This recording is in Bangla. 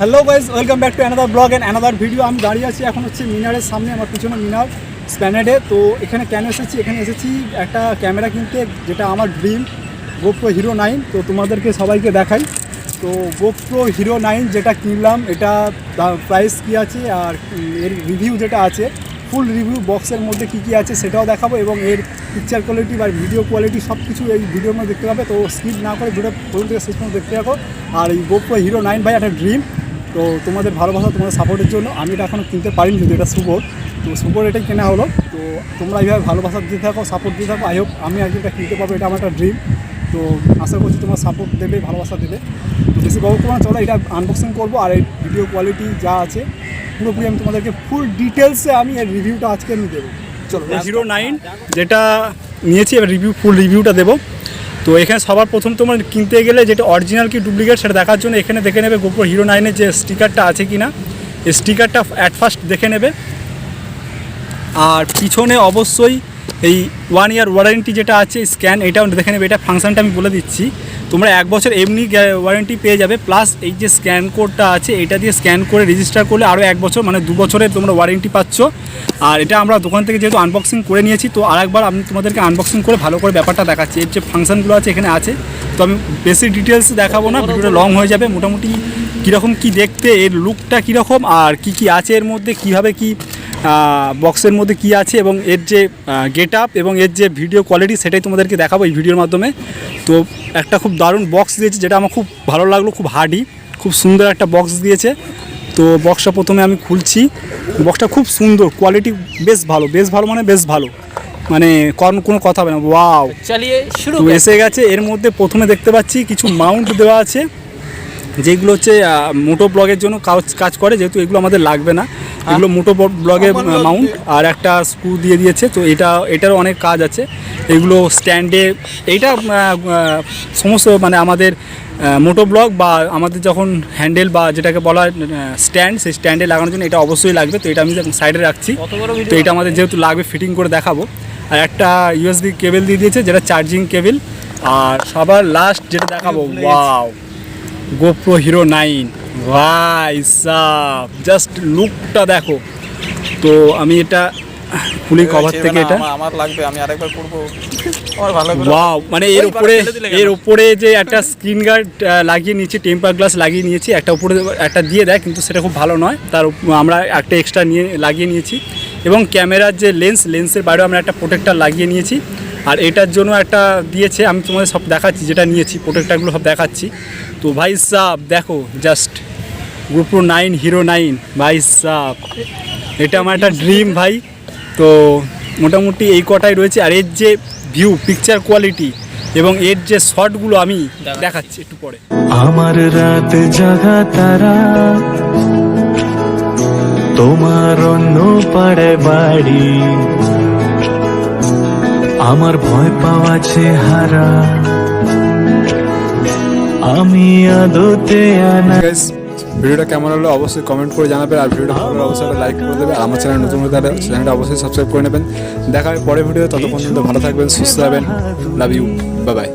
Hello guys, welcome back to another blog and another video. আমি দাঁড়িয়ে আছি এখন হচ্ছে মিনারের সামনে, আমার পিছনে মিনার স্প্যানেডে। তো এখানে কেন এসেছি, এখানে এসেছি একটা ক্যামেরা কিনতে, যেটা আমার ড্রিম, গোপ্রো হিরো 9। তো তোমাদেরকে সবাইকে দেখাই। তো গোপ্রো হিরো 9 যেটা কিনলাম, এটা প্রাইস কী আছে আর এর রিভিউ যেটা আছে, ফুল রিভিউ বক্সের মধ্যে কী কী আছে সেটাও দেখাবো, এবং এর পিকচার কোয়ালিটি বা ভিডিও কোয়ালিটি সব কিছু এই ভিডিওর মধ্যে দেখতে পাবে। তো স্কিপ না করে ভিডিও প্রথম থেকে শেষ পর্যন্ত দেখতে থাকো। আর এই গোপ্রো হিরো 9 ভাই একটা ড্রিম। তো তোমাদের ভালোবাসা, তোমাদের সাপোর্টের জন্য আমি এটা এখনও কিনতে পারিনি, যদি এটা সুপোর্ট, তো সুপোর্ট এটাই কেনা হলো। তো তোমরা এইভাবে ভালোবাসা দিতে থাকো, সাপোর্ট দিতে থাকো। আই হোপ আমি আজকে এটা কিনতে পারবো, এটা আমার একটা ড্রিম। তো আশা করছি তোমার সাপোর্ট দেবে, ভালোবাসা দেবে। তো বেশি গল্প করবো না, চলো এটা আনবক্সিং করবো। আর এই ভিডিও কোয়ালিটি যা আছে পুরোপুরি আমি তোমাদেরকে ফুল ডিটেলসে আমি এর রিভিউটা আজকে আমি দেবো। চলো, হিরো 9 যেটা নিয়েছি, এবার ফুল রিভিউটা দেবো। তো এখানে সবার প্রথম তোমার কিনতে গেলে যেটা অরিজিনাল কি ডুপ্লিকেট সেটা দেখার জন্য এখানে দেখে নেবে গোপ্রো হিরো 9-এর যে স্টিকারটা আছে কি না, এই স্টিকারটা অ্যাট ফার্স্ট দেখে নেবে। আর পিছনে অবশ্যই এই 1 ইয়ার ওয়ারেন্টি যেটা আছে স্ক্যান, এটাও দেখে নেবে। এটা ফাংশানটা আমি বলে দিচ্ছি, তোমরা 1 বছর এমনি ওয়ারেন্টি পেয়ে যাবে, প্লাস এই যে স্ক্যান কোডটা আছে এটা দিয়ে স্ক্যান করে রেজিস্টার করলে আরও 1 বছর, মানে 2 বছরের তোমরা ওয়ারেন্টি পাচ্ছ। আর এটা আমরা দোকান থেকে যেহেতু আনবক্সিং করে নিয়েছি, তো আরেকবার আমি তোমাদেরকে আনবক্সিং করে ভালো করে ব্যাপারটা দেখাচ্ছি। এর যে ফাংশানগুলো আছে এখানে আছে, তো আমি বেশি ডিটেলস দেখাবো না, ভিডিওটা লং হয়ে যাবে। মোটামুটি কীরকম কি দেখতে, এর লুকটা কীরকম, আর কি কি আছে এর মধ্যে, কীভাবে কি বক্সের মধ্যে কি আছে, এবং এর যে গেট আপ এবং এর যে ভিডিও কোয়ালিটি সেটাই তোমাদেরকে দেখাবো এই ভিডিওর মাধ্যমে। তো একটা খুব দারুণ বক্স দিয়েছে, যেটা আমার খুব ভালো লাগলো, খুব হার্ডি, খুব সুন্দর একটা বক্স দিয়েছে। তো বক্সটা প্রথমে আমি খুলছি। বক্সটা খুব সুন্দর, কোয়ালিটি বেশ ভালো, মানে বেশ ভালো, মানে কোনো কথা হবে না। ওয়াও, চালিয়ে শুরু এসে গেছে। এর মধ্যে প্রথমে দেখতে পাচ্ছি কিছু মাউন্ট দেওয়া আছে, যেগুলো হচ্ছে মোটো ব্লগের জন্য কাজ করে, যেহেতু এগুলো আমাদের লাগবে না, এগুলো মোটো ব্লগের মাউন্ট। আর একটা স্ক্রু দিয়ে দিয়েছে, তো এটারও অনেক কাজ আছে। এগুলো স্ট্যান্ডে, এইটা সমস্ত মানে আমাদের মোটো ব্লগ বা আমাদের যখন হ্যান্ডেল বা যেটাকে বলা হয় স্ট্যান্ড, সেই স্ট্যান্ডে লাগানোর জন্য এটা অবশ্যই লাগবে। তো এটা আমি সাইডে রাখছি, তো এটা আমাদের যেহেতু লাগবে ফিটিং করে দেখাবো। আর একটা ইউএসবি কেবল দিয়ে দিয়েছে, যেটা চার্জিং কেবল। আর সবার লাস্ট যেটা দেখাবো, ওয়াও, গোপ্রো হিরো 9 ভাই সাব, জাস্ট লুকটা দেখো। তো আমি এটা ফুলি কভার থেকে এটা আমার লাগবে, আমি আরেকবার করব। আমার ভালো করে ওয়াও, মানে এর উপরে যে একটা স্ক্রিন গার্ড লাগিয়ে নিয়েছি, টেম্পার গ্লাস লাগিয়ে নিয়েছি, একটা উপরে একটা দিয়ে দেয়, কিন্তু সেটা খুব ভালো নয়, তার আমরা একটা এক্সট্রা লাগিয়ে নিয়েছি। এবং ক্যামেরার যে লেন্সের বাইরেও আমরা একটা প্রোটেক্টর লাগিয়ে নিয়েছি। আর এটার জন্য একটা দিয়েছে, আমি তোমাদের সব দেখাচ্ছি, যেটা নিয়েছি প্রোটেক্টরগুলো সব দেখাচ্ছি। তো ভাই সাব দেখো, জাস্ট গোপ্রো 9 হিরো 9 ভাই সাব, এটা আমার একটা ড্রিম ভাই। তো মোটামুটি এই কটাই রয়েছে। আর এর যে ভিউ, পিকচার কোয়ালিটি এবং এর যে শটগুলো আমি দেখাচ্ছি একটু পরে। আমার রাত জাগা তারা, তোমার অন্য পাড়ে বাড়ি, আমার ভয় পাওয়া চেহারা, আমি আদতে আনা। ভিডিওটা কেমন হলো অবশ্যই কমেন্ট করে জানাবেন, আর ভিডিওটা ভালো হলে অবশ্যই লাইক করে দেবেন। আর আমার চ্যানেল নতুন হলে তাহলে চ্যানেলটা অবশ্যই সাবস্ক্রাইব করে নেবেন। দেখা হবে পরের ভিডিও, ততক্ষণ পর্যন্ত ভালো থাকবেন, সুস্থ থাকবেন। Love you, bye by.